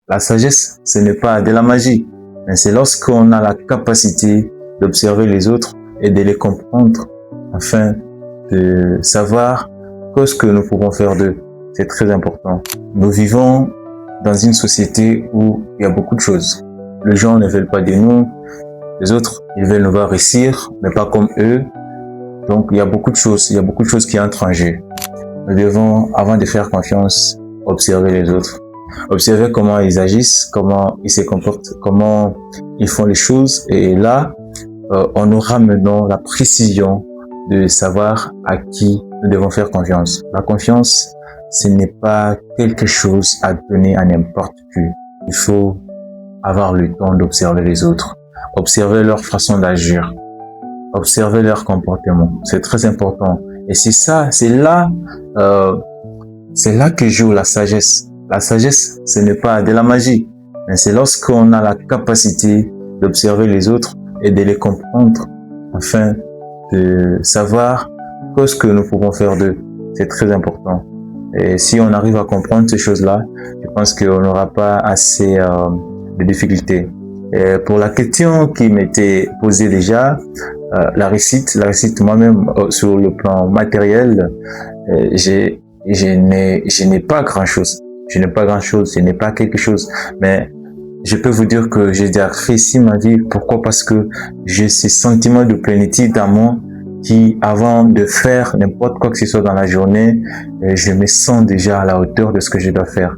La sagesse, ce n'est pas de la magie, mais c'est lorsqu'on a la capacité d'observer les autres et de les comprendre afin de savoir ce que nous pouvons faire d'eux. C'est très important. Nous vivons dans une société où il y a beaucoup de choses. Les gens ne veulent pas de nous. Les autres, ils veulent nous voir réussir, mais pas comme eux. Donc, il y a beaucoup de choses qui entrent en jeu. Nous devons, avant de faire confiance, observer les autres. Observer comment ils agissent, comment ils se comportent, comment ils font les choses. Et là, on aura maintenant la précision de savoir à qui nous devons faire confiance. La confiance, ce n'est pas quelque chose à donner à n'importe qui. Il faut avoir le temps d'observer les autres, observer leur façon d'agir, observer leur comportement. C'est très important. Et c'est là que joue la sagesse. La sagesse, ce n'est pas de la magie, mais c'est lorsqu'on a la capacité d'observer les autres et de les comprendre afin de savoir ce que nous pouvons faire d'eux. C'est très important. Et si on arrive à comprendre ces choses-là, je pense qu'on n'aura pas assez de difficultés. Et pour la question qui m'était posée déjà, la réussite moi-même sur le plan matériel, je n'ai pas grand-chose. Je n'ai pas quelque chose, mais je peux vous dire que j'ai déjà réussi ma vie. Pourquoi? Parce que j'ai ce sentiment de plénitude dans moi qui, avant de faire n'importe quoi que ce soit dans la journée, je me sens déjà à la hauteur de ce que je dois faire.